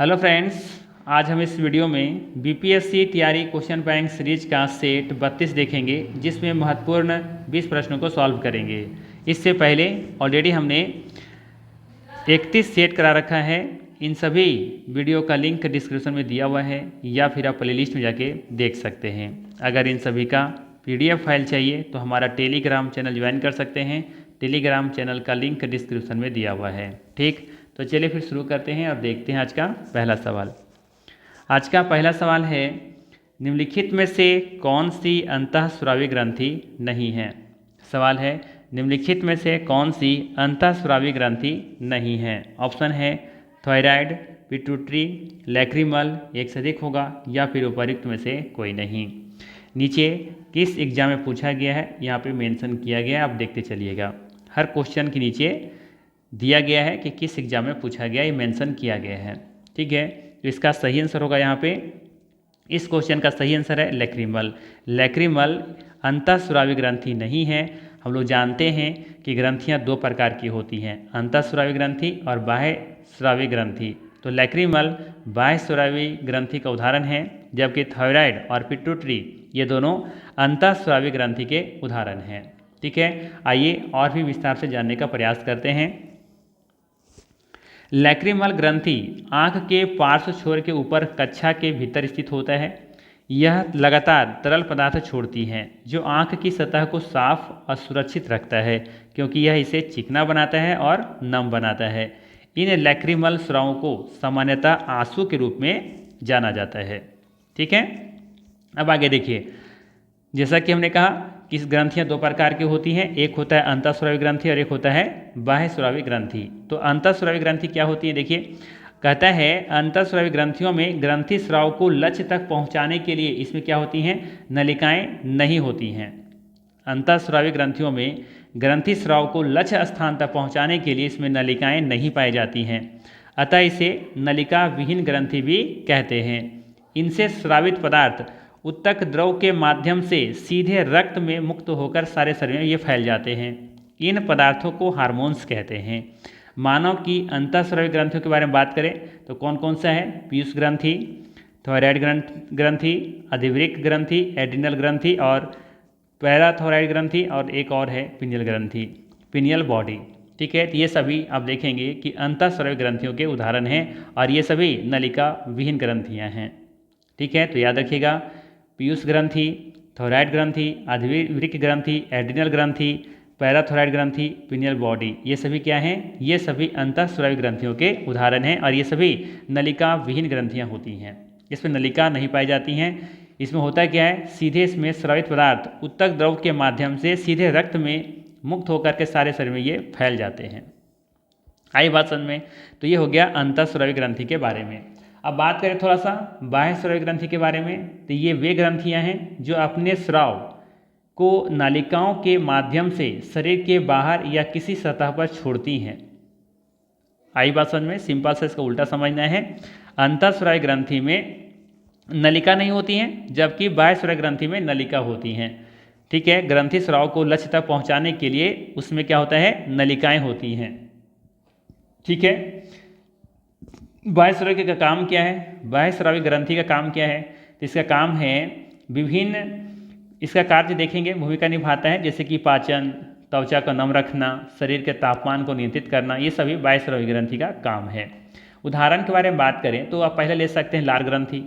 Hello friends, आज हम इस वीडियो में BPSC TRE question bank series का सेट 32 देखेंगे, जिसमें महत्वपूर्ण 20 प्रश्नों को सॉल्व करेंगे। इससे पहले ऑलरेडी हमने 31 सेट करा रखा है। इन सभी वीडियो का लिंक डिस्क्रिप्शन में दिया हुआ है या फिर आप प्लेलिस्ट में जाके देख सकते हैं। अगर इन सभी का PDF फाइल चाहिए तो हमारा टेलीग्राम चैनल ज्वाइन कर सकते हैं। टेलीग्राम चैनल का लिंक डिस्क्रिप्शन में दिया हुआ है। ठीक, तो चलिए फिर शुरू करते हैं और देखते हैं आज का पहला सवाल। आज का पहला सवाल है, निम्नलिखित में से कौन सी अंतःस्रावी ग्रंथि नहीं है। सवाल है, निम्नलिखित में से कौन सी अंतःस्रावी ग्रंथि नहीं है। ऑप्शन है थायराइड, पिट्यूटरी, लैक्रिमल, एक से अधिक होगा या फिर उपर्युक्त में से कोई नहीं। नीचे किस एग्जाम में पूछा गया है यहाँ पे मेंशन किया गया है, आप देखते चलिएगा। हर क्वेश्चन के नीचे दिया गया है कि किस एग्जाम में पूछा गया, ये मेंशन किया गया है। ठीक है, तो इसका सही आंसर होगा यहाँ पे, इस क्वेश्चन का सही आंसर है लैक्रिमल। लैक्रिमल अंतःस्रावी ग्रंथि नहीं है। हम लोग जानते हैं कि ग्रंथियाँ दो प्रकार की होती हैं, अंतःस्रावी ग्रंथि और बाह्य स्रावी ग्रंथि। तो लैक्रिमल बाह्य स्रावी ग्रंथि का उदाहरण है, जबकि थायराइड और पिट्यूटरी ये दोनों अंतःस्रावी ग्रंथि के उदाहरण हैं। ठीक है, आइए और भी विस्तार से जानने का प्रयास करते हैं। लैक्रिमल ग्रंथि आँख के पार्श्व छोर के ऊपर कक्षा के भीतर स्थित होता है। यह लगातार तरल पदार्थ छोड़ती है जो आँख की सतह को साफ और सुरक्षित रखता है, क्योंकि यह इसे चिकना बनाता है और नम बनाता है। इन लैक्रिमल स्रावों को सामान्यतः आंसू के रूप में जाना जाता है। ठीक है, अब आगे देखिए, जैसा कि हमने कहा कि इस ग्रंथियाँ दो प्रकार की होती हैं, एक होता है अंतःस्रावी ग्रंथि और एक होता है बाह्य स्रावी ग्रंथि। तो अंतःस्रावी ग्रंथि क्या होती है, देखिए कहता है अंतःस्रावी ग्रंथियों में ग्रंथि स्राव को लक्ष्य तक पहुंचाने के लिए इसमें क्या होती हैं, नलिकाएं नहीं होती हैं। अंतःस्रावी ग्रंथियों में ग्रंथि स्राव को लक्ष्य स्थान तक पहुंचाने के लिए इसमें नलिकाएं नहीं पाई जाती हैं, अतः इसे नलिका विहीन ग्रंथि भी कहते हैं। इनसे स्रावित पदार्थ उत्तक द्रव के माध्यम से सीधे रक्त में मुक्त होकर सारे शरीर में ये फैल जाते हैं। इन पदार्थों को हार्मोन्स कहते हैं। मानव की अंतःस्रावी ग्रंथियों के बारे में बात करें तो कौन कौन सा है, पीयूष ग्रंथि, थायराइड ग्रंथि, अधिवृक्क ग्रंथि, एड्रिनल ग्रंथि और पैराथायराइड ग्रंथि, और एक और है पिनियल ग्रंथि, पिनियल बॉडी। ठीक है, तो ये सभी आप देखेंगे कि अंतःस्रावी ग्रंथियों के उदाहरण हैं और ये सभी नलिका विहीन ग्रंथियाँ हैं। ठीक है, तो याद रखिएगा, पीयूष ग्रंथि, थायराइड ग्रंथि, अधिवृक्क ग्रंथि, एड्रिनल ग्रंथि, पैराथायराइड ग्रंथि, पिनियल बॉडी, ये सभी क्या हैं, ये सभी अंतःस्रावी ग्रंथियों के उदाहरण हैं और ये सभी नलिका विहीन ग्रंथियां होती हैं। इसमें नलिका नहीं पाई जाती हैं। इसमें होता क्या है, सीधे इसमें स्रावित पदार्थ उत्तक द्रव के माध्यम से सीधे रक्त में मुक्त होकर के सारे शरीर में ये फैल जाते हैं। आई बात समझ में? तो ये हो गया अंतःस्रावी ग्रंथि के बारे में। अब बात करें थोड़ा सा बाह्य स्रावी ग्रंथि के बारे में, तो ये वे ग्रंथियां हैं जो अपने स्राव को नालिकाओं के माध्यम से शरीर के बाहर या किसी सतह पर छोड़ती हैं। आई बात समझ में? सिंपल से इसका उल्टा समझना है। अंतःस्रावी ग्रंथि में नलिका नहीं होती हैं, जबकि बाह्य स्रावी ग्रंथि में नलिका होती हैं। ठीक है, ग्रंथि स्राव को लक्ष्य तक पहुंचाने के लिए उसमें क्या होता है, नलिकाएं होती हैं। ठीक है, बाह्य स्रावी का काम क्या है, बाह्य स्रावी ग्रंथि का काम क्या है, तो इसका काम है विभिन्न, इसका कार्य देखेंगे भूमिका निभाता है, जैसे कि पाचन, त्वचा को नम रखना, शरीर के तापमान को नियंत्रित करना, ये सभी बाह्य स्रावी ग्रंथि का काम है। उदाहरण के बारे में बात करें तो आप पहले ले सकते हैं लार ग्रंथि।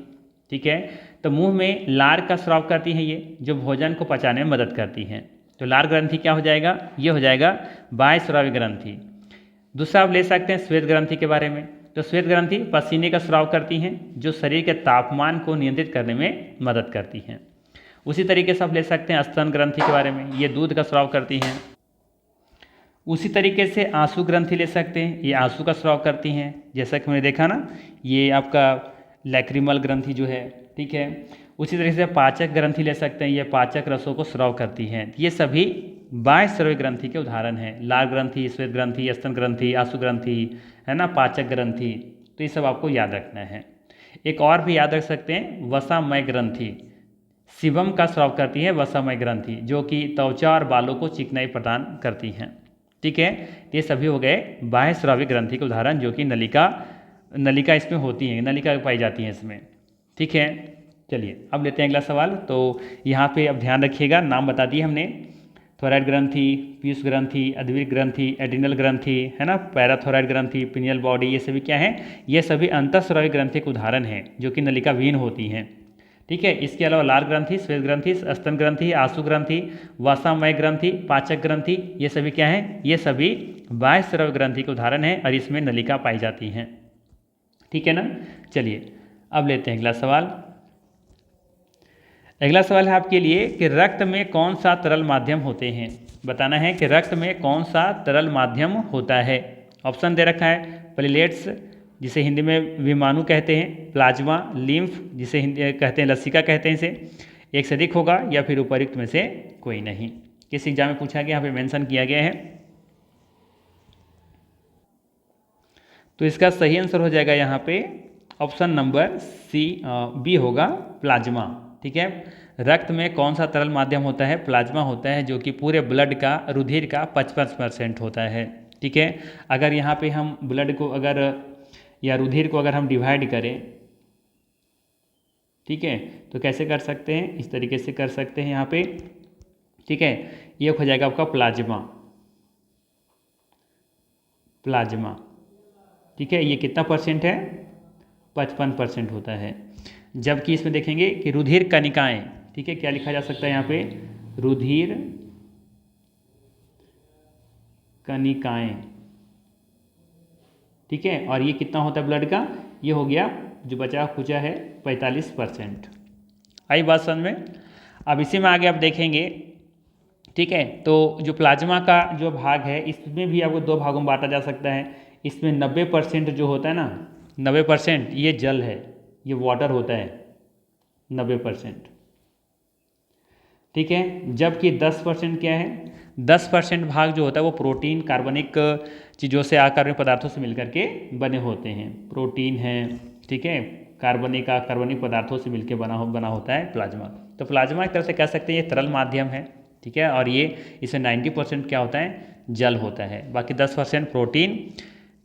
ठीक है, तो मुंह में लार का स्राव करती है ये, जो भोजन को पचाने में मदद करती हैं। तो लार ग्रंथि क्या हो जाएगा, ये हो जाएगा बाह्य स्रावी ग्रंथि। दूसरा आप ले सकते हैं श्वेत ग्रंथि के बारे में। तो श्वेत ग्रंथि पसीने का स्राव करती हैं, जो शरीर के तापमान को नियंत्रित करने में मदद करती हैं। उसी तरीके से आप ले सकते हैं स्तन ग्रंथि के बारे में, ये दूध का स्राव करती हैं। उसी तरीके से आंसू ग्रंथि ले सकते हैं, ये आंसू का स्राव करती हैं, जैसा कि हमने देखा ना, ये आपका लैक्रिमल ग्रंथि जो है। ठीक है, उसी तरीके से पाचक ग्रंथि ले सकते हैं, ये पाचक रसों को स्राव करती हैं। ये सभी बाह्य स्रावी ग्रंथि के उदाहरण हैं। लार ग्रंथि, श्वेत ग्रंथि, स्तन ग्रंथि, आंसू ग्रंथि, है ना, पाचक ग्रंथि, तो ये सब आपको याद रखना है। एक और भी याद रख सकते हैं, वसामय ग्रंथि, सीबम का स्राव करती है वसामय ग्रंथि, जो कि त्वचा और बालों को चिकनाई प्रदान करती हैं। ठीक है, ये सभी हो गए बाह्य स्रावी ग्रंथि के उदाहरण, जो कि नलिका नलिका इसमें होती हैं, नलिका पाई जाती हैं इसमें। ठीक है, चलिए अब लेते हैं अगला सवाल। तो यहाँ पे अब ध्यान रखिएगा, नाम बता दिए हमने, थोराइड ग्रंथि, पीयूष ग्रंथि, अद्विक ग्रंथि, एड्रिनल ग्रंथि, है ना, पैराथोराइड ग्रंथि, पिनियल बॉडी, ये सभी क्या हैं, ये सभी अंतःस्रावी ग्रंथि के उदाहरण हैं जो कि नलिका विहीन होती हैं। ठीक है, इसके अलावा लाल ग्रंथि, श्वेत ग्रंथि, स्तन ग्रंथि, आशु ग्रंथि, वसामय ग्रंथि, पाचक ग्रंथि, ये सभी क्या हैं, ये सभी बाह्य स्राव ग्रंथि के उदाहरण हैं और इसमें नलिका पाई जाती हैं। ठीक है ना, चलिए अब लेते हैं अगला सवाल। अगला सवाल है आपके लिए कि रक्त में कौन सा तरल माध्यम होते हैं। बताना है कि रक्त में कौन सा तरल माध्यम होता है। ऑप्शन दे रखा है, प्लेटलेट्स जिसे हिंदी में विमाणु कहते हैं, प्लाज्मा, लिम्फ जिसे हिंदी कहते हैं लसिका कहते हैं इसे, एक से अधिक होगा या फिर उपयुक्त में से कोई नहीं। किस एग्जाम में पूछा गया, यहाँ पे मेंशन किया गया है। तो इसका सही आंसर हो जाएगा यहाँ पे ऑप्शन नंबर बी होगा, प्लाज्मा। ठीक है, रक्त में कौन सा तरल माध्यम होता है, प्लाज्मा होता है, जो कि पूरे ब्लड का, रुधिर का 55% होता है। ठीक है, अगर यहाँ पे हम ब्लड को अगर या रुधिर को अगर हम डिवाइड करें, ठीक है, तो कैसे कर सकते हैं, इस तरीके से कर सकते हैं यहाँ पे। ठीक है, ये हो जाएगा आपका प्लाज्मा, प्लाज्मा। ठीक है, ये कितना परसेंट है, 55% होता है। जबकि इसमें देखेंगे कि रुधिर कणिकाएं, ठीक है, क्या लिखा जा सकता है यहाँ पे, रुधिर कणिकाएं। ठीक है, और ये कितना होता है ब्लड का, ये हो गया जो बचा खुचा है 45%। आई बात समझ में। अब इसी में आगे आप देखेंगे, ठीक है, तो जो प्लाज्मा का जो भाग है इसमें भी आपको दो भागों में बांटा जा सकता है। इसमें 90% जो होता है ना, 90% ये जल है, ये वाटर होता है 90%। ठीक है, जबकि 10% क्या है, 10% भाग जो होता है वो प्रोटीन, कार्बनिक चीज़ों से, अकार्बनिक पदार्थों से मिलकर के बने होते हैं। प्रोटीन है, ठीक है, कार्बनिक पदार्थों से मिलकर बना होता है प्लाज्मा। तो प्लाज्मा एक तरह से कह सकते हैं ये तरल माध्यम है। ठीक है, और ये इसमें 90% क्या होता है, जल होता है। बाकी 10% प्रोटीन,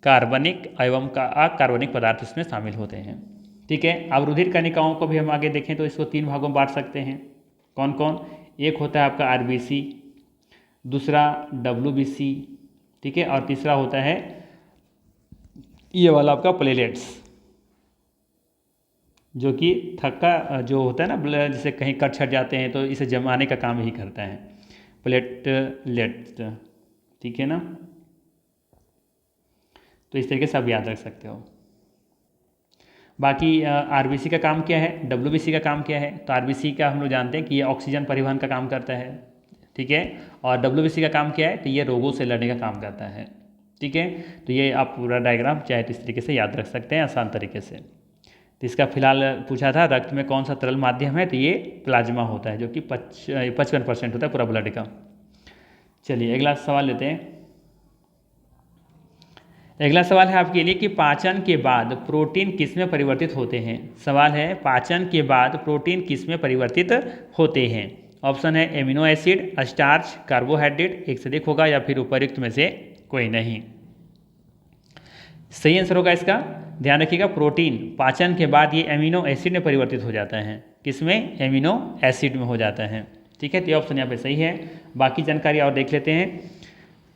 कार्बनिक एवं अकार्बनिक पदार्थ इसमें शामिल होते हैं। ठीक है, अब रुधिर कणिकाओं को भी हम आगे देखें तो इसको 3 भागों में बांट सकते हैं। कौन कौन, एक होता है आपका आरबीसी, दूसरा डब्ल्यूबीसी, ठीक है, और तीसरा होता है ये वाला आपका प्लेटलेट्स, जो कि थक्का जो होता है ना ब्लड, जैसे कहीं कट छट जाते हैं तो इसे जमाने का काम ही करता है प्लेटलेट्स। ठीक है ना, तो इस तरीके से आप याद रख सकते हो। बाकी आरबीसी का काम क्या है, डब्ल्यूबीसी का काम क्या है, तो आरबीसी का हम लोग जानते हैं कि ये ऑक्सीजन परिवहन का काम करता है। ठीक है, और डब्ल्यूबीसी का काम क्या है, तो ये रोगों से लड़ने का काम करता है। ठीक है, तो ये आप पूरा डायग्राम चाहे तो इस तरीके से याद रख सकते हैं आसान तरीके से। तो इसका फिलहाल पूछा था रक्त में कौन सा तरल माध्यम है, तो ये प्लाज्मा होता है, जो कि 55% होता है पूरा ब्लड का। चलिए अगला सवाल लेते हैं। अगला सवाल है आपके लिए कि पाचन के बाद प्रोटीन किस में परिवर्तित होते हैं। सवाल है, पाचन के बाद प्रोटीन किस में परिवर्तित होते हैं। ऑप्शन है एमिनो एसिड, स्टार्च, कार्बोहाइड्रेट, एक से अधिक होगा या फिर उपर्युक्त में से कोई नहीं। सही आंसर होगा इसका, ध्यान रखिएगा, प्रोटीन पाचन के बाद ये एमिनो एसिड में परिवर्तित हो जाता है। किसमें, एमिनो एसिड में हो जाता है। ठीक है, तो ये ऑप्शन यहाँ पे सही है। बाकी जानकारी और देख लेते हैं।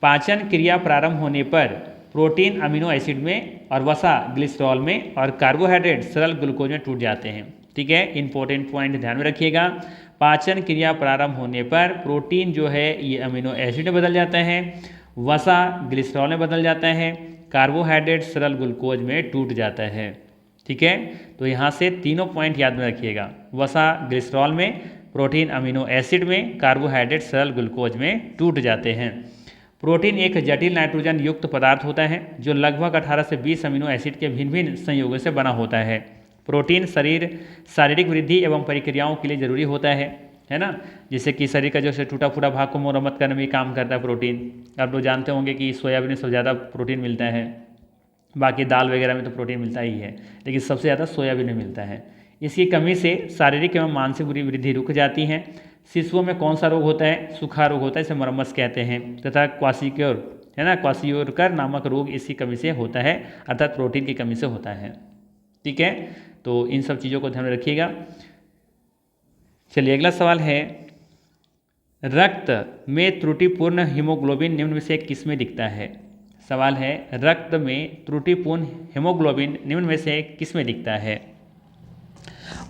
पाचन क्रिया प्रारंभ होने पर प्रोटीन अमीनो एसिड में और वसा ग्लिसरॉल में और कार्बोहाइड्रेट सरल ग्लूकोज में टूट जाते हैं। ठीक है, इंपॉर्टेंट पॉइंट ध्यान में रखिएगा। पाचन क्रिया प्रारंभ होने पर प्रोटीन जो है ये अमीनो एसिड में बदल जाता है, वसा ग्लिसरॉल में बदल जाता है, कार्बोहाइड्रेट सरल ग्लूकोज में टूट जाता है। ठीक है, तो यहाँ से तीनों पॉइंट याद में रखिएगा, वसा ग्लिसरॉल में, प्रोटीन अमीनो एसिड में, कार्बोहाइड्रेट सरल ग्लूकोज में टूट जाते हैं। प्रोटीन एक जटिल नाइट्रोजन युक्त पदार्थ होता है जो लगभग 18 से 20 अमीनो एसिड के भिन्न भिन्न संयोगों से बना होता है। प्रोटीन शारीरिक वृद्धि एवं प्रक्रियाओं के लिए जरूरी होता है ना, जैसे कि शरीर का जैसे टूटा फूटा भाग को मरम्मत करने में काम करता है प्रोटीन। आप लोग जानते होंगे कि सोयाबीन में सबसे ज़्यादा प्रोटीन मिलता है, बाकी दाल वगैरह में तो प्रोटीन मिलता ही है, लेकिन सबसे ज़्यादा सोयाबीन में मिलता है। इसकी कमी से शारीरिक एवं मानसिक वृद्धि रुक जाती है। शिशुओं में कौन सा रोग होता है, सूखा रोग होता है, इसे मरम्मस कहते हैं। तथा क्वाशिक्योर है ना। क्वाशियोरकर नामक रोग इसकी कमी से होता है, अर्थात प्रोटीन की कमी से होता है। ठीक है, तो इन सब चीज़ों को ध्यान में रखिएगा। चलिए अगला सवाल है, रक्त में त्रुटिपूर्ण हीमोग्लोबिन निम्न में से किस में दिखता है। सवाल है, रक्त में त्रुटिपूर्ण हीमोग्लोबिन निम्न में से किस में दिखता है।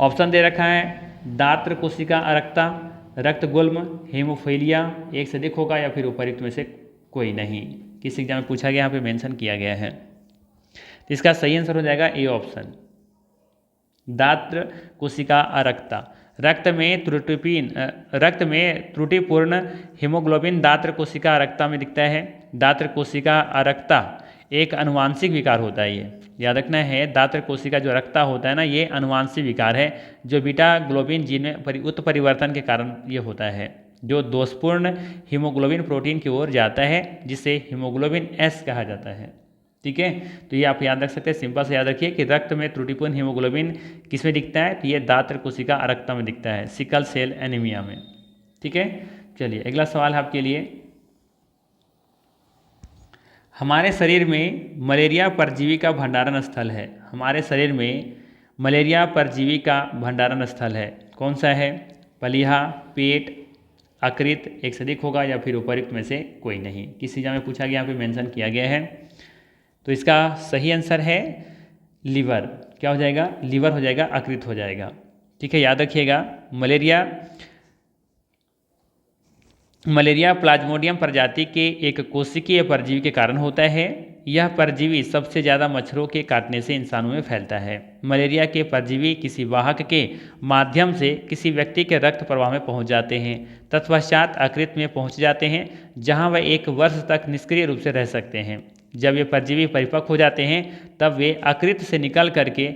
ऑप्शन दे रखा है, दात्र कोशिका अरक्ता, रक्त गुल्म, हेमोफीलिया, एक से अधिक होगा या फिर उपयुक्त में से कोई नहीं। किस एग्जाम में पूछा गया, यहाँ पे मेंशन किया गया है। तो इसका सही आंसर हो जाएगा ए ऑप्शन, दात्र कोशिका अरक्ता। रक्त में त्रुटिपूर्ण हीमोग्लोबिन दात्र कोशिका अरक्ता में दिखता है। दात्र कोशिका अरक्ता एक अनुवांशिक विकार होता है, ये याद रखना है। दात्र कोशिका जो रक्ता होता है ना, ये अनुवांशिक विकार है जो बीटा ग्लोबिन जीन में उत्परिवर्तन के कारण ये होता है, जो दोषपूर्ण हीमोग्लोबिन प्रोटीन की ओर जाता है, जिसे हीमोग्लोबिन एस कहा जाता है। ठीक है, तो ये आप याद रख सकते हैं, सिंपल से याद रखिए कि रक्त में त्रुटिपूर्ण हीमोग्लोबिन किस में दिखता है, तो ये दात्र कोशिका अरक्ता में दिखता है, सिकल सेल एनीमिया में। ठीक है, चलिए अगला सवाल है आपके लिए, हमारे शरीर में मलेरिया परजीवी का भंडारण स्थल है। हमारे शरीर में मलेरिया परजीवी का भंडारण स्थल है, कौन सा है। पलीहा, पेट, अकृत, एक से अधिक होगा या फिर उपयुक्त में से कोई नहीं। किस एग्जाम में पूछा गया, यहाँ पे मेंशन किया गया है। तो इसका सही आंसर है लीवर। क्या हो जाएगा, लीवर हो जाएगा, अकृत हो जाएगा। ठीक है, याद रखिएगा, मलेरिया प्लाज्मोडियम प्रजाति के एक कोशिकीय परजीवी के कारण होता है। यह परजीवी सबसे ज़्यादा मच्छरों के काटने से इंसानों में फैलता है। मलेरिया के परजीवी किसी वाहक के माध्यम से किसी व्यक्ति के रक्त प्रवाह में पहुंच जाते हैं, तत्पश्चात अकृत में पहुंच जाते हैं, जहां वह 1 वर्ष तक निष्क्रिय रूप से रह सकते हैं। जब ये परजीवी परिपक्व हो जाते हैं, तब वे अकृत से निकल करके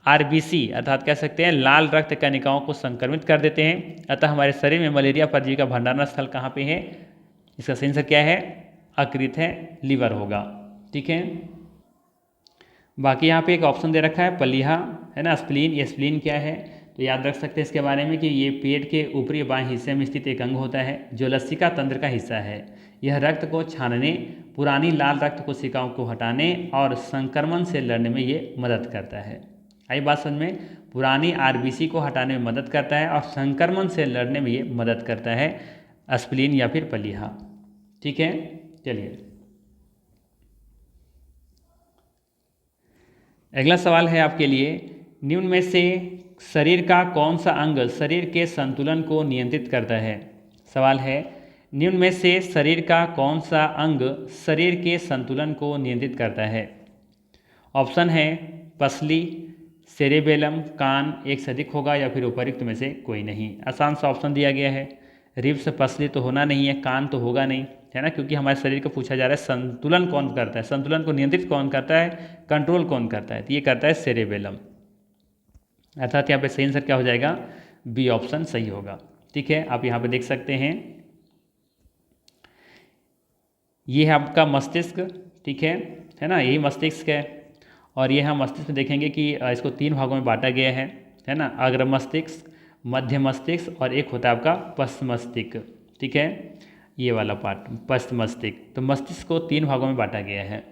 आरबीसी अर्थात कह सकते हैं लाल रक्त कणिकाओं को संक्रमित कर देते हैं। अतः हमारे शरीर में मलेरिया परजीवी का भंडारण स्थल कहाँ पे है, इसका सही आंसर क्या है, अकृत है, लीवर होगा। ठीक है, बाकी यहाँ पे एक ऑप्शन दे रखा है पलीहा, है ना, स्प्लीन। ये स्प्लीन क्या है, तो याद रख सकते हैं इसके बारे में कि ये पेट के ऊपरी बाएं हिस्से में स्थित एक अंग होता है जो लसिका तंत्र का हिस्सा है। यह रक्त को छानने, पुरानी लाल रक्त कोशिकाओं को हटाने और संक्रमण से लड़ने में ये मदद करता है। आई बात समझ में, पुरानी आरबीसी को हटाने में मदद करता है और संक्रमण से लड़ने में ये मदद करता है, स्प्लीन या फिर पलीहा। ठीक है, चलिए अगला सवाल है आपके लिए, निम्न में से शरीर का कौन सा अंग शरीर के संतुलन को नियंत्रित करता है। सवाल है, निम्न में से शरीर का कौन सा अंग शरीर के संतुलन को नियंत्रित करता है। ऑप्शन है पसली, सेरेबेलम, कान, एक से अधिक होगा या फिर उपयुक्त में से कोई नहीं। आसान सा ऑप्शन दिया गया है, रिब्स, पसली तो होना नहीं है, कान तो होगा नहीं, है ना, क्योंकि हमारे शरीर को पूछा जा रहा है संतुलन कौन करता है, संतुलन को नियंत्रित कौन करता है, कंट्रोल कौन करता है, तो ये करता है सेरेबेलम। अर्थात यहाँ पे सही आंसर क्या हो जाएगा, बी ऑप्शन सही होगा। ठीक है, आप यहाँ पे देख सकते हैं, ये है आपका मस्तिष्क। ठीक है ना, यही मस्तिष्क है। और ये हम मस्तिष्क में देखेंगे कि इसको 3 भागों में बांटा गया है ना, अग्र मस्तिष्क, मध्य मस्तिष्क और एक होता है आपका पश्च मस्तिष्क। ठीक है, ये वाला पार्ट पश्च मस्तिष्क। तो मस्तिष्क को 3 भागों में बांटा गया है।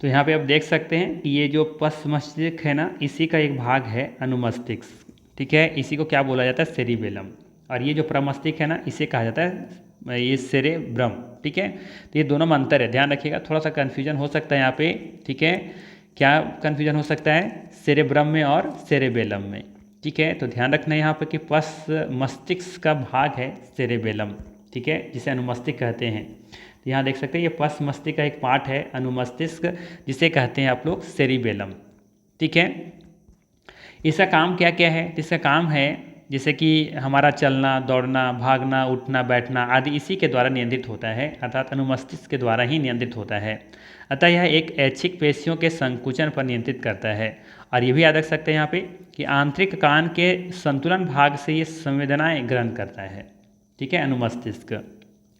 तो यहाँ पे आप देख सकते हैं कि ये जो पश्च मस्तिष्क है ना, इसी का एक भाग है अनुमस्तिष्क। ठीक है, इसी को क्या बोला जाता है, सेरिबेलम। और ये जो प्रमस्तिष्क है ना, इसे कहा जाता है ये सेरेब्रम। ठीक है, तो ये दोनों में अंतर है, ध्यान रखिएगा, थोड़ा सा कन्फ्यूजन हो सकता है यहाँ पे। ठीक है, क्या कन्फ्यूजन हो सकता है, सेरेब्रम में और सेरेबेलम में। ठीक है, तो ध्यान रखना है यहाँ पे कि पश्च मस्तिष्क का भाग है सेरेबेलम। ठीक है, जिसे अनुमस्तिष्क कहते हैं। तो यहाँ देख सकते हैं ये पश्च मस्तिष्क का एक पार्ट है अनुमस्तिष्क, जिसे कहते हैं आप लोग सेरिबेलम। ठीक है, इसका काम क्या क्या है, इसका काम है जैसे कि हमारा चलना, दौड़ना, भागना, उठना, बैठना आदि इसी के द्वारा नियंत्रित होता है, अर्थात अनुमस्तिष्क के द्वारा ही नियंत्रित होता है। अतः यह एक ऐच्छिक पेशियों के संकुचन पर नियंत्रित करता है। और ये भी याद रख सकते हैं यहाँ पे कि आंतरिक कान के संतुलन भाग से ये संवेदनाएं ग्रहण करता है। ठीक है, अनुमस्तिष्क।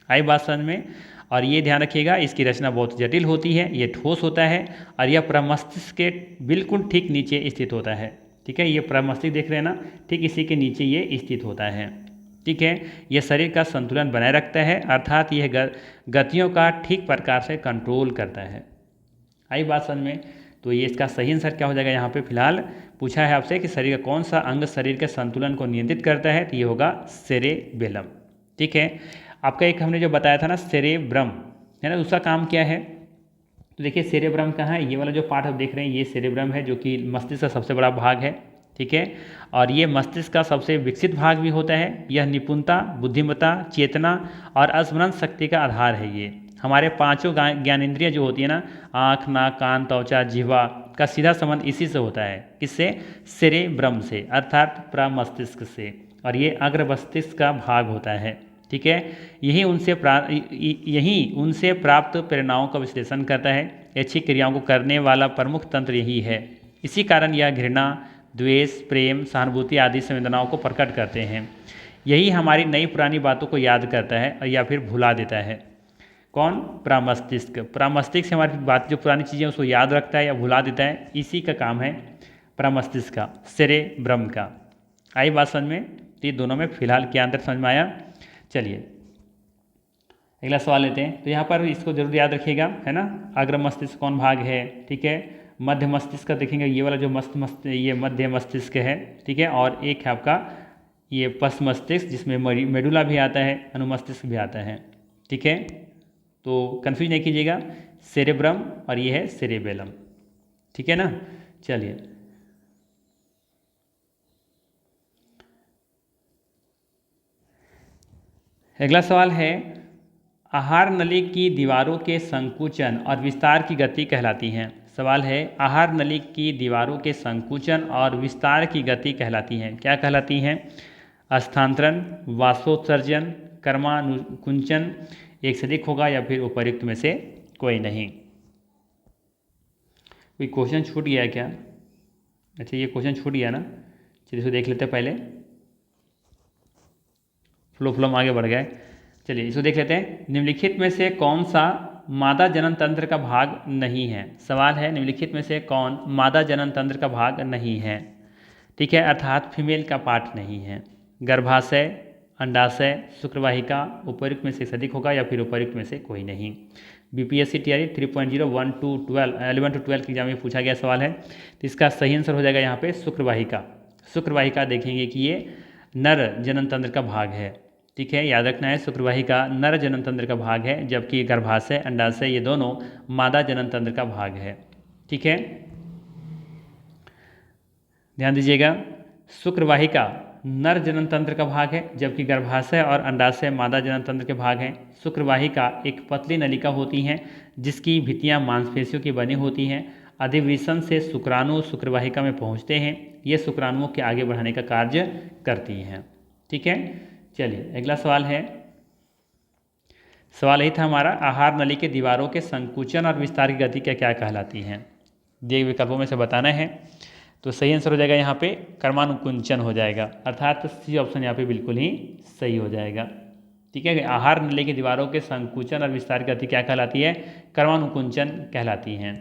आई बात समझ में। और ये ध्यान रखिएगा, इसकी रचना बहुत जटिल होती है, ये ठोस होता है और यह प्रमस्तिष्क के बिल्कुल ठीक नीचे स्थित होता है। ठीक है, ये प्रमस्तिष्क देख रहे हैं ना, ठीक इसी के नीचे ये स्थित होता है। ठीक है। यह शरीर का संतुलन बनाए रखता है, अर्थात यह गतियों का ठीक प्रकार से कंट्रोल करता है। आई बात समझ में? तो ये इसका सही आंसर क्या हो जाएगा? यहाँ पे फिलहाल पूछा है आपसे कि शरीर का कौन सा अंग शरीर के संतुलन को नियंत्रित करता है, तो ये होगा सेरेबेलम। ठीक है। आपका एक हमने जो बताया था ना सेरेब्रम, है ना, उसका काम क्या है? तो देखिए सेरेब्रम कहाँ है? ये वाला जो पार्ट आप देख रहे हैं ये सेरेब्रम है, जो कि मस्तिष्क का सबसे बड़ा भाग है। ठीक है। और ये मस्तिष्क का सबसे विकसित भाग भी होता है। यह निपुणता, बुद्धिमत्ता, चेतना और स्मरण शक्ति का आधार है। ये हमारे पांचों ज्ञानेंद्रियाँ जो होती है ना, आँख, नाक, कान, त्वचा, जिह्वा का सीधा संबंध इसी से होता है। किससे? सेरेब्रम से, अर्थात प्रमस्तिष्क से। और ये अग्र मस्तिष्क का भाग होता है। ठीक है। यही उनसे प्राप्त प्रेरणाओं का विश्लेषण करता है। अच्छी क्रियाओं को करने वाला प्रमुख तंत्र यही है। इसी कारण यह घृणा, द्वेष, प्रेम, सहानुभूति आदि संवेदनाओं को प्रकट करते हैं। यही हमारी नई पुरानी बातों को याद करता है या फिर भुला देता है। कौन? प्रमस्तिष्क। प्रमस्तिष्क से हमारी बात जो पुरानी चीज़ें उसको याद रखता है या भुला देता है, इसी का काम है प्रमस्तिष्क का, सेरेब्रम का। आई बात समझ में? तो ये दोनों में फिलहाल क्या अंतर समझ में आया? चलिए अगला सवाल लेते हैं। तो यहाँ पर इसको जरूर याद रखिएगा, है ना। अग्र मस्तिष्क कौन भाग है? ठीक है। मध्य मस्तिष्क का देखेंगे, ये वाला जो ये मध्य मस्तिष्क है। ठीक है। और एक है आपका ये पश्च मस्तिष्क, जिसमें मेडुला भी आता है, अनुमस्तिष्क भी आता है। ठीक है। तो कन्फ्यूज नहीं कीजिएगा, सेरेब्रम और ये है सेरेबेलम। ठीक है ना। चलिए अगला सवाल है, आहार नली की दीवारों के संकुचन और विस्तार की गति कहलाती हैं। सवाल है, आहार नली की दीवारों के संकुचन और विस्तार की गति कहलाती हैं। क्या कहलाती हैं? स्थानांतरण, वाष्पोत्सर्जन, कर्मानुकुंचन, एक से अधिक होगा या फिर उपर्युक्त में से कोई नहीं। कोई क्वेश्चन छूट गया क्या? अच्छा ये क्वेश्चन छूट गया ना। चलिए इसको देख लेते हैं पहले, फ्लो में आगे बढ़ गए। चलिए इसको देख लेते हैं। निम्नलिखित में से कौन सा मादा जनन तंत्र का भाग नहीं है? सवाल है, निम्नलिखित में से कौन मादा जनन तंत्र का भाग नहीं है? ठीक है, अर्थात फीमेल का पार्ट नहीं है। गर्भाशय, अंडाशय, शुक्रवाहिका, उपर्युक्त में से अधिक होगा या फिर उपर्युक्त में से कोई नहीं। बीपीएससी टीआरई 3.0 1 to 12 11 to 12 के एग्जाम में पूछा गया सवाल है। तो इसका सही आंसर हो जाएगा यहाँ पे शुक्रवाहिका। शुक्रवाहिका देखेंगे कि ये नर जनन तंत्र का भाग है। ठीक है, याद रखना है शुक्रवाहिका नर जनन तंत्र का भाग है, जबकि गर्भाशय, अंडाशय ये दोनों मादा जनन तंत्र का भाग है। ठीक है, ध्यान दीजिएगा, शुक्रवाहिका नर जनन तंत्र का भाग है, जबकि गर्भाशय और अंडाशय मादा जनन तंत्र के भाग हैं। शुक्रवाहिका एक पतली नलिका होती हैं जिसकी भित्तियां मांसपेशियों की बनी होती हैं। अधिवृषण से शुक्राणु शुक्रवाहिका में पहुंचते हैं। ये शुक्राणुओं के आगे बढ़ाने का कार्य करती हैं। ठीक है, चलिए अगला सवाल है। सवाल यही था हमारा, आहार नली के दीवारों के संकुचन और विस्तार की गति क्या क्या कहलाती हैं? दिए विकल्पों में से बताना है। तो सही आंसर हो जाएगा यहाँ पे कर्मानुकुंचन हो जाएगा, अर्थात सी ऑप्शन यहाँ पे बिल्कुल ही सही हो जाएगा। ठीक है, आहार नली की दीवारों के संकुचन और विस्तार की गति क्या कहलाती है? कर्मानुकुंचन कहलाती हैं।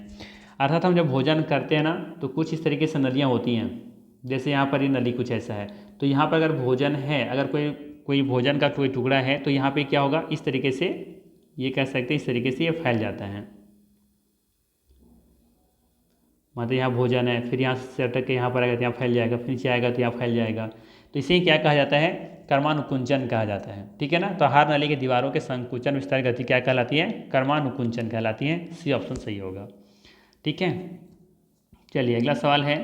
अर्थात हम जब भोजन करते हैं ना तो कुछ इस तरीके से नलियाँ होती हैं, जैसे यहाँ पर ये नली कुछ ऐसा है। तो यहाँ पर अगर भोजन है, अगर कोई भोजन का कोई टुकड़ा है तो यहाँ पे क्या होगा, इस तरीके से ये कह सकते हैं, इस तरीके से ये फैल जाता है। मतलब यहाँ भोजन है, फिर यहाँ से अटक के यहाँ पर आएगा तो यहाँ फैल जाएगा, फिर नीचे आएगा तो यहाँ फैल जाएगा। तो इसे क्या कहा जाता है? कर्मानुकुंचन कहा जाता है। ठीक है ना। तो आहार नली के दीवारों के संकुचन विस्तार गति क्या कहलाती है? कर्मानुकुंचन कहलाती है। सी ऑप्शन सही होगा। ठीक है, चलिए अगला सवाल है।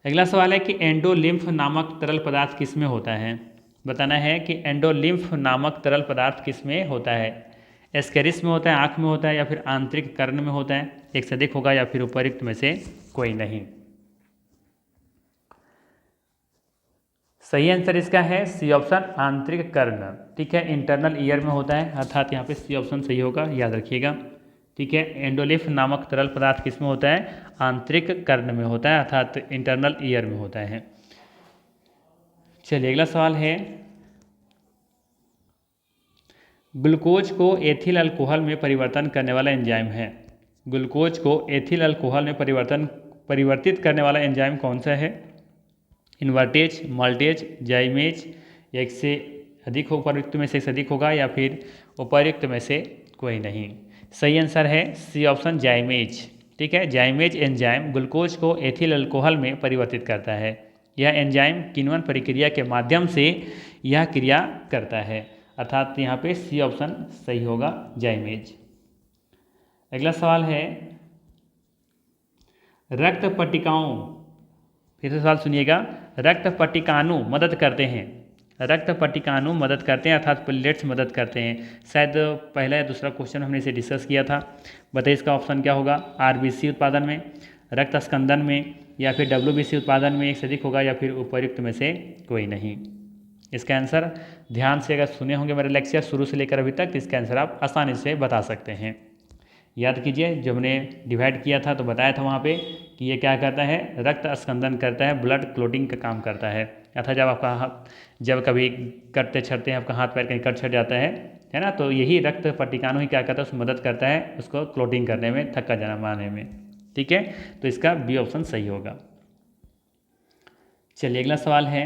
अगला सवाल है कि एंडोलिम्फ नामक तरल पदार्थ किस में होता है? बताना है कि एंडोलिम्फ नामक तरल पदार्थ किस में होता है? एस्केरिस में होता है, आँख में होता है, या फिर आंतरिक कर्ण में होता है? एक से अधिक होगा या फिर उपर्युक्त में से कोई नहीं। सही आंसर इसका है सी ऑप्शन, आंतरिक कर्ण। ठीक है, इंटरनल ईयर में होता है, अर्थात यहाँ पे सी ऑप्शन सही होगा, याद रखिएगा। ठीक है, एंडोलिम्फ नामक तरल पदार्थ किस में होता है? आंतरिक कर्ण में होता है, अर्थात इंटरनल ईयर में होता है। चलिए अगला सवाल है, ग्लूकोज को एथिल अल्कोहल में परिवर्तन करने वाला एंजाइम है। ग्लूकोज को एथिल अल्कोहल में परिवर्तित करने वाला एंजाइम कौन सा है? इन्वर्टेज, मल्टेज, जाइमेज, एक से अधिक हो, उपर्युक्त में से अधिक होगा या फिर उपर्युक्त में से कोई नहीं। सही आंसर है सी ऑप्शन जाइमेज। ठीक है, जाइमेज एंजाइम ग्लूकोज को एथिल अल्कोहल में परिवर्तित करता है। यह एंजाइम किण्वन प्रक्रिया के माध्यम से यह क्रिया करता है, अर्थात यहाँ पे सी ऑप्शन सही होगा, जाइमेज। अगला सवाल है रक्त पट्टिकाओं, फिर से सवाल सुनिएगा, रक्त पट्टिकाणु मदद करते हैं, रक्त पट्टिकाणु मदद करते हैं अर्थात प्लेटलेट्स मदद करते हैं। शायद पहला या दूसरा क्वेश्चन हमने इसे डिस्कस किया था। बताइए इसका ऑप्शन क्या होगा, आरबीसी उत्पादन में, रक्त स्कंदन में या फिर डब्ल्यूबीसी उत्पादन में एक से अधिक होगा या फिर उपर्युक्त में से कोई नहीं। इसका आंसर ध्यान से अगर सुने होंगे मेरे लेक्चर शुरू से लेकर अभी तक तो इसका आंसर आप आसानी से बता सकते हैं। याद कीजिए जब हमने डिवाइड किया था तो बताया था वहाँ पे कि ये क्या करता है, रक्त स्कंदन करता है, ब्लड क्लोटिंग का काम करता है। अर्थात जब आपका जब कभी कटते छटते हैं, आपका हाथ पैर कहीं कट छट जाता है ना, तो यही रक्त पट्टिकाणु ही क्या करता है, उसको मदद करता है उसको क्लोटिंग करने में, थक्का जमाने में। ठीक है, तो इसका बी ऑप्शन सही होगा। चलिए अगला सवाल है,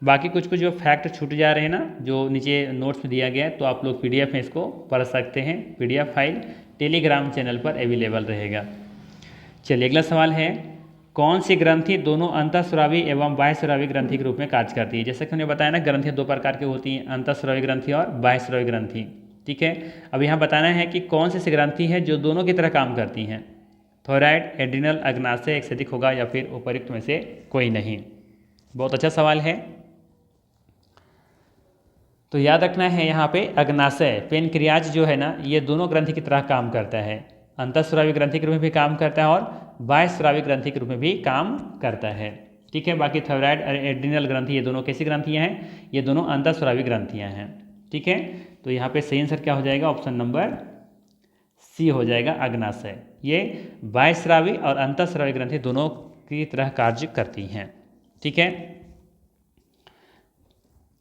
बाकी कुछ जो फैक्ट छूट जा रहे हैं ना, जो नीचे नोट्स में दिया गया है, तो आप लोग पीडीएफ में इसको पढ़ सकते हैं। पीडीएफ फाइल टेलीग्राम चैनल पर अवेलेबल रहेगा। चलिए अगला सवाल है, कौन सी ग्रंथि दोनों अंतःस्रावी एवं बाह्यस्रावी ग्रंथि के रूप में कार्य करती है। जैसे कि हमने बताया ना, ग्रंथियाँ दो प्रकार की होती हैं, अंतःस्रावी ग्रंथि और बाह्यस्रावी ग्रंथि। ठीक है, अब यहाँ बताना है कि कौन सी ग्रंथि है जो दोनों की तरह काम करती हैं। थायराइड, एड्रिनल, अग्नाशय एक से अधिक होगा या फिर उपर्युक्त में से कोई नहीं। बहुत अच्छा सवाल है, तो याद रखना है यहाँ पे अग्नाशय पेनक्रियाज जो है ना, ये दोनों ग्रंथि की तरह काम करता है, अंतःस्रावी ग्रंथि के रूप में भी काम करता है और बाह्यस्रावी ग्रंथि के रूप में भी काम करता है। ठीक है, बाकी थायराइड और एड्रिनल ग्रंथि ये दोनों कैसी ग्रंथियाँ हैं, ये दोनों अंतःस्रावी ग्रंथियाँ हैं। ठीक है, तो यहाँ पे सही आंसर क्या हो जाएगा, ऑप्शन नंबर सी हो जाएगा, अग्नाशय। ये बाह्यस्रावी और अंतःस्रावी ग्रंथि दोनों की तरह कार्य करती हैं। ठीक है,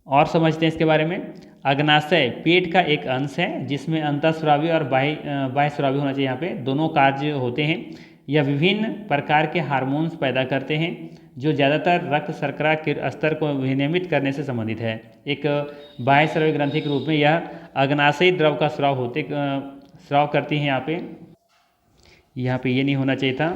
और समझते हैं इसके बारे में। अग्नाशय पेट का एक अंश है जिसमें अंतःस्रावी और बाह्यस्रावी होना चाहिए, यहाँ पे दोनों कार्य होते हैं। यह विभिन्न प्रकार के हार्मोन्स पैदा करते हैं जो ज़्यादातर रक्त शर्करा के स्तर को विनियमित करने से संबंधित है। एक बाह्यस्रावी ग्रंथि के रूप में यह अग्नाशयी द्रव का स्राव करती हैं। यहाँ पे ये नहीं होना चाहिए था।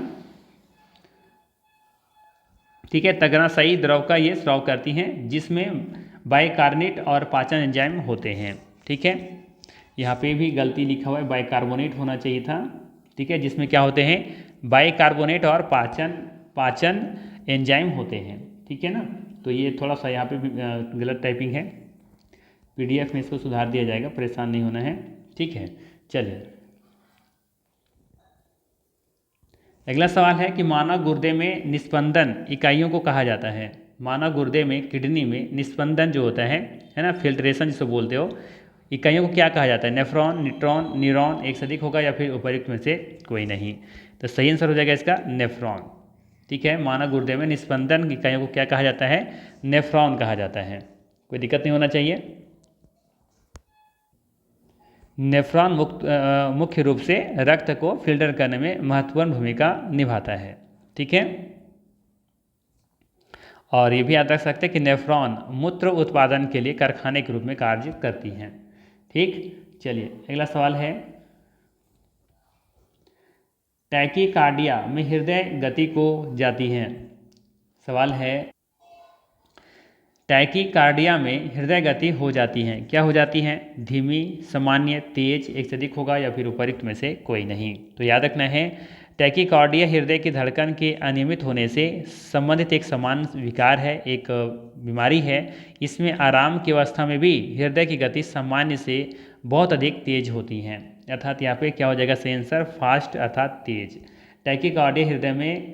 ठीक है, तग्नाशयी द्रव का ये स्राव करती हैं जिसमें बाइकार्बोनेट और पाचन एंजाइम होते हैं। ठीक है, यहाँ पे भी गलती लिखा हुआ है, बाइकार्बोनेट होना चाहिए था। ठीक है, जिसमें क्या होते हैं, बाइकार्बोनेट और पाचन एंजाइम होते हैं। ठीक है ना, तो ये थोड़ा सा यहाँ पे भी गलत टाइपिंग है, पीडीएफ में इसको सुधार दिया जाएगा, परेशान नहीं होना है। ठीक है, चलिए अगला सवाल है कि मानव गुर्दे में निस्पंदन इकाइयों को कहा जाता है। मानव गुर्दे में, किडनी में निस्पंदन जो होता है ना, फिल्ट्रेशन जिसको बोलते हो, इकाइयों को क्या कहा जाता है, नेफ्रॉन, न्यूट्रॉन, न्यूरॉन एक से अधिक होगा या फिर उपर्युक्त में से कोई नहीं। तो सही आंसर हो जाएगा इसका नेफ्रॉन। ठीक है, मानव गुर्दे में निस्पंदन इकाइयों को क्या कहा जाता है, नेफ्रॉन कहा जाता है। कोई दिक्कत नहीं होना चाहिए। नेफ्रॉन मुख्य रूप से रक्त को फिल्टर करने में महत्वपूर्ण भूमिका निभाता है। ठीक है, और ये भी याद रख सकते हैं कि नेफ्रॉन मूत्र उत्पादन के लिए कारखाने के रूप में कार्य करती हैं। ठीक, चलिए अगला सवाल है, टैकीकार्डिया में हृदय गति को जाती हैं। सवाल है, टैकीकार्डिया में हृदय गति हो जाती हैं, क्या हो जाती हैं, धीमी, सामान्य, तेज एक से अधिक होगा या फिर उपर्युक्त में से कोई नहीं। तो याद रखना है, टैकीकार्डिया हृदय की धड़कन के अनियमित होने से संबंधित एक सामान्य विकार है, एक बीमारी है। इसमें आराम की अवस्था में भी हृदय की गति सामान्य से बहुत अधिक तेज होती हैं, अर्थात यहाँ पे क्या हो जाएगा सही आंसर, फास्ट अर्थात तेज। टैकीकार्डिया हृदय में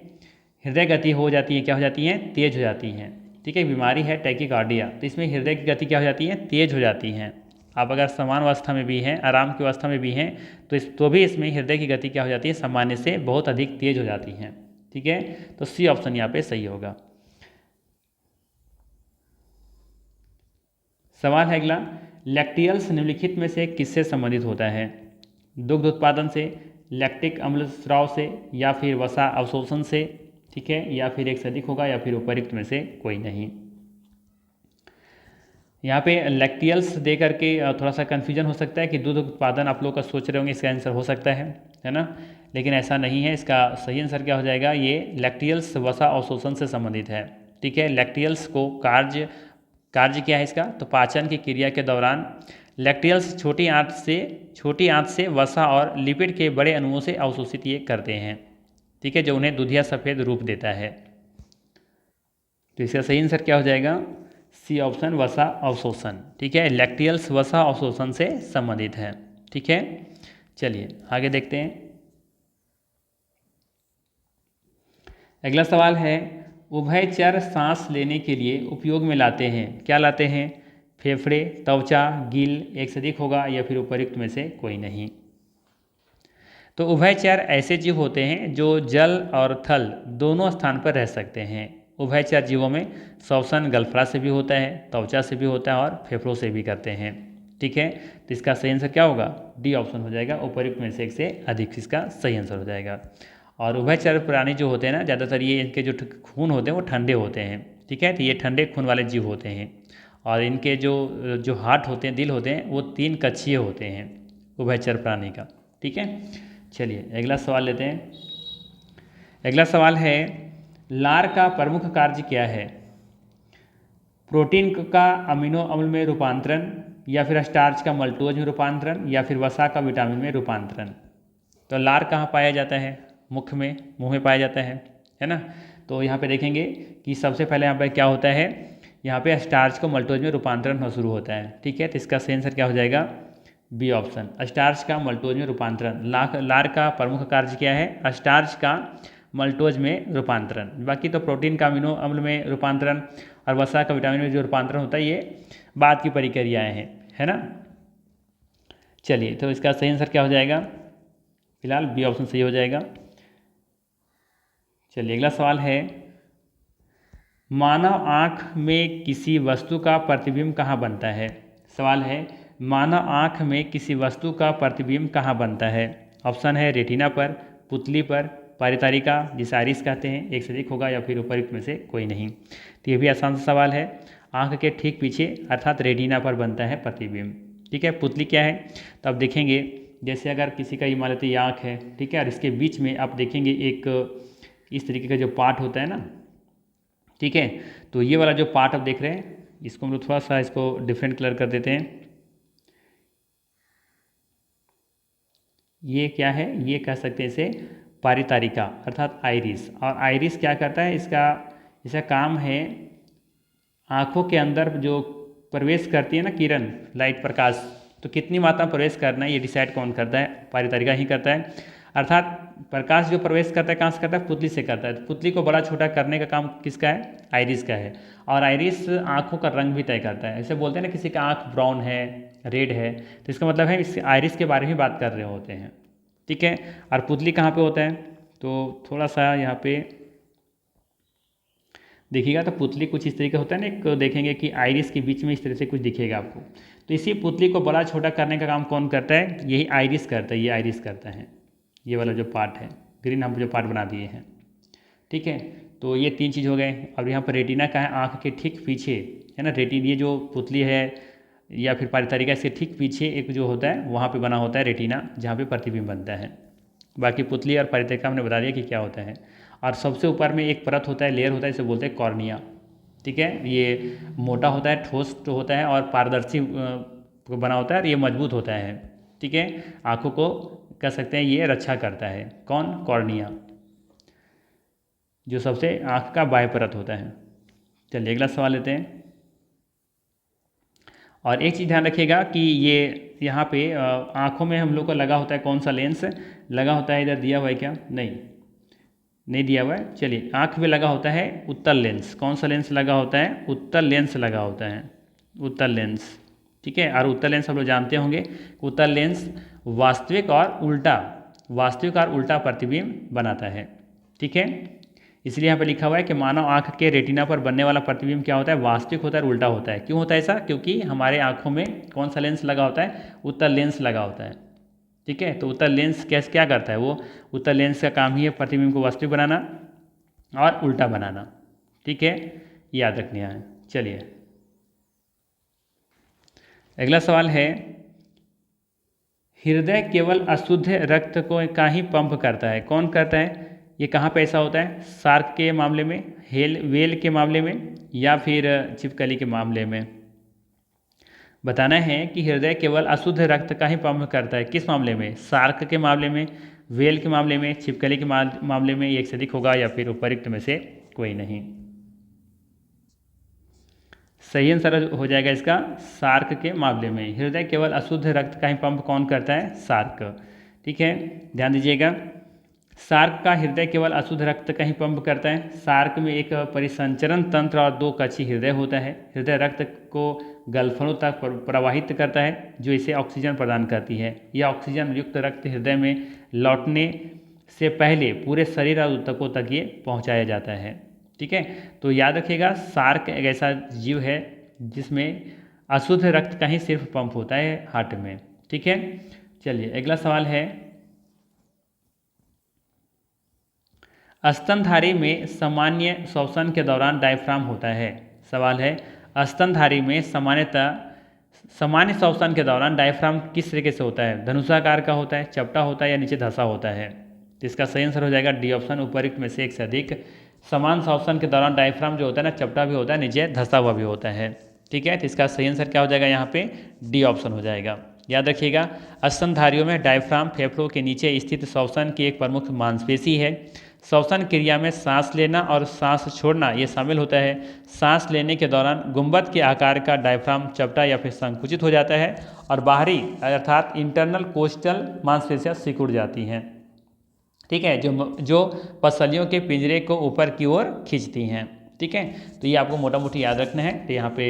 हृदय गति हो जाती है, क्या हो जाती हैं, तेज हो जाती हैं। ठीक है, बीमारी है टैकीकार्डिया, तो इसमें हृदय की गति क्या हो जाती है, तेज हो जाती हैं। आप अगर समान अवस्था में भी हैं, आराम की अवस्था में भी हैं, तो भी इसमें हृदय की गति क्या हो जाती है, सामान्य से बहुत अधिक तेज हो जाती हैं। ठीक है, तो सी ऑप्शन यहाँ पे सही होगा। सवाल है अगला, लैक्टियल्स निम्नलिखित में से किससे संबंधित होता है, दुग्ध उत्पादन से, लैक्टिक अम्ल स्राव से या फिर वसा अवशोषण से ठीक है, या फिर एक से अधिक होगा या फिर उपयुक्त में से कोई नहीं। यहाँ पे लैक्टियल्स दे करके थोड़ा सा कन्फ्यूजन हो सकता है कि दूध उत्पादन आप लोग का सोच रहे होंगे इसका आंसर हो सकता है ना, लेकिन ऐसा नहीं है। इसका सही आंसर क्या हो जाएगा, ये लैक्टियल्स वसा अवशोषण से संबंधित है। ठीक है, लैक्टियल्स को कार्य क्या है इसका, तो पाचन की क्रिया के दौरान लैक्टियल्स छोटी आंत से वसा और लिपिड के बड़े अणुओं से अवशोषित ये करते हैं। ठीक है, जो उन्हें दूधिया सफ़ेद रूप देता है। तो इसका सही आंसर क्या हो जाएगा, सी ऑप्शन, वसा अवशोषण। ठीक है, लैक्टियल्स वसा अवशोषण से संबंधित है। ठीक है, चलिए आगे देखते हैं। अगला सवाल है, उभयचर सांस लेने के लिए उपयोग में लाते हैं, क्या लाते हैं, फेफड़े, त्वचा, गिल, एक से अधिक होगा या फिर उपयुक्त में से कोई नहीं। तो उभयचर ऐसे जीव होते हैं जो जल और थल दोनों स्थान पर रह सकते हैं। उभयचर जीवों में श्वसन गलफड़ा से भी होता है, त्वचा से भी होता है और फेफड़ों से भी करते हैं। ठीक है, तो इसका सही आंसर क्या होगा, डी ऑप्शन हो जाएगा, उपयुक्त में से एक से अधिक, इसका सही आंसर हो जाएगा। और उभयचर प्राणी जो होते हैं ना, ज़्यादातर ये इनके जो खून होते हैं वो ठंडे होते हैं। ठीक है, तो ये ठंडे खून वाले जीव होते हैं। और इनके जो हार्ट होते हैं, दिल होते हैं, वो 3 कक्षीय होते हैं उभयचर प्राणी का। ठीक है, चलिए अगला सवाल लेते हैं। अगला सवाल है, लार का प्रमुख कार्य क्या है, प्रोटीन का अमीनो अम्ल में रूपांतरण, या फिर स्टार्च का मल्टोज में रूपांतरण, या फिर वसा का विटामिन में रूपांतरण। तो लार कहाँ पाया जाता है, मुख में, मुंह में पाया जाता है ना। तो यहाँ पे देखेंगे कि सबसे पहले यहाँ पे क्या होता है, यहाँ पे स्टार्च को मल्टोज में रूपांतरण होना शुरू होता है। ठीक है, तो इसका सही आंसर क्या हो जाएगा, बी ऑप्शन, स्टार्च का मल्टोज में रूपांतरण। लार का प्रमुख कार्य क्या है, स्टार्च का मल्टोज में रूपांतरण। बाकी तो प्रोटीन का अमीनो अम्ल में रूपांतरण और वसा का विटामिन में जो रूपांतरण होता है ये बाद की प्रक्रियाएँ हैं, है ना। चलिए, तो इसका सही आंसर क्या हो जाएगा, फिलहाल बी ऑप्शन सही हो जाएगा। चलिए अगला सवाल है, मानव आँख में किसी वस्तु का प्रतिबिंब कहाँ बनता है। सवाल है, मानव आँख में किसी वस्तु का प्रतिबिंब कहाँ बनता है। ऑप्शन है रेटिना पर, पुतली पर, परितारिका जिसे आइरिस कहते हैं, एक से अधिक होगा या फिर उपयुक्त में से कोई नहीं। तो ये भी आसान सा सवाल है, आँख के ठीक पीछे अर्थात रेटिना पर बनता है प्रतिबिंब। ठीक है, पुतली क्या है, तो आप देखेंगे जैसे अगर किसी का इमारती आँख है, ठीक है, और इसके बीच में आप देखेंगे एक इस तरीके का जो पार्ट होता है ना, ठीक है, तो ये वाला जो पार्ट आप देख रहे हैं, इसको हम लोग थोड़ा सा इसको डिफरेंट कलर कर देते हैं। ये क्या है, ये कह सकते हैं इसे परितारिका अर्थात आइरिस। और आइरिस क्या करता है, इसका काम है आँखों के अंदर जो प्रवेश करती है ना किरण, लाइट प्रकाश, तो कितनी मात्रा में प्रवेश करना है ये डिसाइड कौन करता है, परितारिका ही करता है। अर्थात प्रकाश जो प्रवेश करता है कहाँ से करता है, पुतली से करता है। तो पुतली को बड़ा छोटा करने का काम किसका है, आइरिस का है। और आइरिस आँखों का रंग भी तय करता है। ऐसे बोलते हैं ना किसी का आँख ब्राउन है, रेड है, तो इसका मतलब है इस आइरिस के बारे में बात कर रहे होते हैं। ठीक है, और पुतली कहाँ पे होता है, तो थोड़ा सा यहाँ पे देखिएगा, तो पुतली कुछ इस तरीके होता है ना, एक देखेंगे कि आइरिस के बीच में इस तरह से कुछ दिखेगा आपको। तो इसी पुतली को बड़ा छोटा करने का काम कौन करता है, यही आइरिस करता है, ये आइरिस करता है, ये वाला जो पार्ट है ग्रीन हम जो पार्ट बना दिए हैं। ठीक है, तो ये 3 चीज़ हो गए। अब यहाँ पर रेटिना का है, आँख के ठीक पीछे है ना, ये जो पुतली है या फिर परितारिका, इसके ठीक पीछे एक जो होता है वहाँ पे बना होता है रेटिना, जहाँ पे प्रतिबिंब बनता है। बाकी पुतली और परितारिका हमने बता दिया कि क्या होता है। और सबसे ऊपर में एक परत होता है, लेयर होता है, इसे बोलते हैं कॉर्निया। ठीक है, ये मोटा होता है, ठोस होता है और पारदर्शी बना होता है और ये मजबूत होता है। ठीक है, आँखों को कह सकते हैं ये रक्षा करता है, कौन, कॉर्निया, जो सबसे आँख का बाह्य परत होता है। चलिए अगला सवाल लेते हैं। और एक चीज़ ध्यान रखिएगा कि ये यहाँ पे आँखों में हम लोग को लगा होता है कौन सा लेंस लगा होता है, इधर दिया हुआ है क्या, नहीं दिया हुआ है। चलिए, आँख में लगा होता है उत्तल लेंस। कौन सा लेंस लगा होता है, उत्तल लेंस लगा होता है, उत्तल लेंस। ठीक है, और उत्तल लेंस हम लोग जानते होंगे, उत्तल लेंस वास्तविक और उल्टा प्रतिबिंब बनाता है। ठीक है, इसलिए यहाँ पे लिखा हुआ है कि मानव आँख के रेटिना पर बनने वाला प्रतिबिंब क्या होता है, वास्तविक होता है और उल्टा होता है। क्यों होता है ऐसा, क्योंकि हमारे आँखों में कौन सा लेंस लगा होता है, उत्तल लेंस लगा होता है। ठीक है, तो उत्तल लेंस क्या करता है, वो उत्तल लेंस का काम ही है प्रतिबिंब को वास्तविक बनाना, और उल्टा बनाना। ठीक है, याद रखना है। चलिए अगला सवाल है, हृदय केवल अशुद्ध रक्त को का ही पंप करता है, कौन करता है? ये कहाँ पे ऐसा होता है? शार्क के मामले में, वेल के मामले में, या फिर छिपकली के मामले में? बताना है कि हृदय केवल अशुद्ध रक्त का ही पंप करता है, किस मामले में? शार्क के मामले में, वेल के मामले में, छिपकली के मामले में, एक से अधिक होगा या फिर उपयुक्त में से कोई नहीं। सही आंसर हो जाएगा इसका शार्क के मामले में। हृदय केवल अशुद्ध रक्त का ही पंप कौन करता है? शार्क। ठीक है, ध्यान दीजिएगा, शार्क का हृदय केवल अशुद्ध रक्त का ही पंप करता है। शार्क में एक परिसंचरण तंत्र और 2 कक्षीय हृदय होता है। हृदय रक्त को गलफड़ों तक प्रवाहित करता है जो इसे ऑक्सीजन प्रदान करती है। यह ऑक्सीजन युक्त रक्त हृदय में लौटने से पहले पूरे शरीर और ऊतकों तक ये पहुँचाया जाता है। ठीक है, तो याद रखिएगा शार्क एक ऐसा जीव है जिसमें अशुद्ध रक्त का ही सिर्फ पंप होता है हार्ट में। ठीक है, चलिए अगला सवाल है, स्तनधारी में सामान्य श्वसन के दौरान डायफ्राम होता है। सवाल है, स्तनधारी में सामान्य श्वसन के दौरान डायफ्राम किस तरीके से होता है? धनुषाकार का होता है, चपटा होता है, या नीचे धंसा होता है? तो इसका सही आंसर हो जाएगा डी ऑप्शन, उपयुक्त में से एक से अधिक। समान श्वसन के दौरान डायफ्राम जो होता है ना, चपटा भी होता है, नीचे धंसा हुआ भी होता है। ठीक है, तो इसका सही आंसर क्या हो जाएगा? यहाँ पे डी ऑप्शन हो जाएगा। याद रखिएगा, स्तनधारियों में डायफ्राम फेफड़ों के नीचे स्थित श्वसन की एक प्रमुख मांसपेशी है। श्वसन क्रिया में सांस लेना और सांस छोड़ना ये शामिल होता है। सांस लेने के दौरान गुंबद के आकार का डायफ्राम चपटा या फिर संकुचित हो जाता है और बाहरी अर्थात इंटरनल कोस्टल मांसपेशियां सिकुड़ जाती हैं। ठीक है, जो पसलियों के पिंजरे को ऊपर की ओर खींचती हैं। ठीक है, तो ये आपको मोटा मोटी याद रखना है। तो यहाँ पे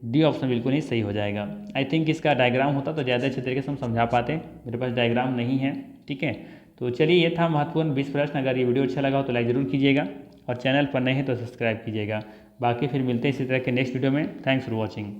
डी ऑप्शन बिल्कुल ही सही हो जाएगा। आई थिंक इसका डायग्राम होता तो ज़्यादा अच्छे तरीके से हम समझा पाते, मेरे पास डायग्राम नहीं है। ठीक है, तो चलिए ये था महत्वपूर्ण 20 प्रश्न। अगर ये वीडियो अच्छा लगा हो तो लाइक ज़रूर कीजिएगा और चैनल पर नए हैं तो सब्सक्राइब कीजिएगा। बाकी फिर मिलते हैं इसी तरह के नेक्स्ट वीडियो में। Thanks for watching.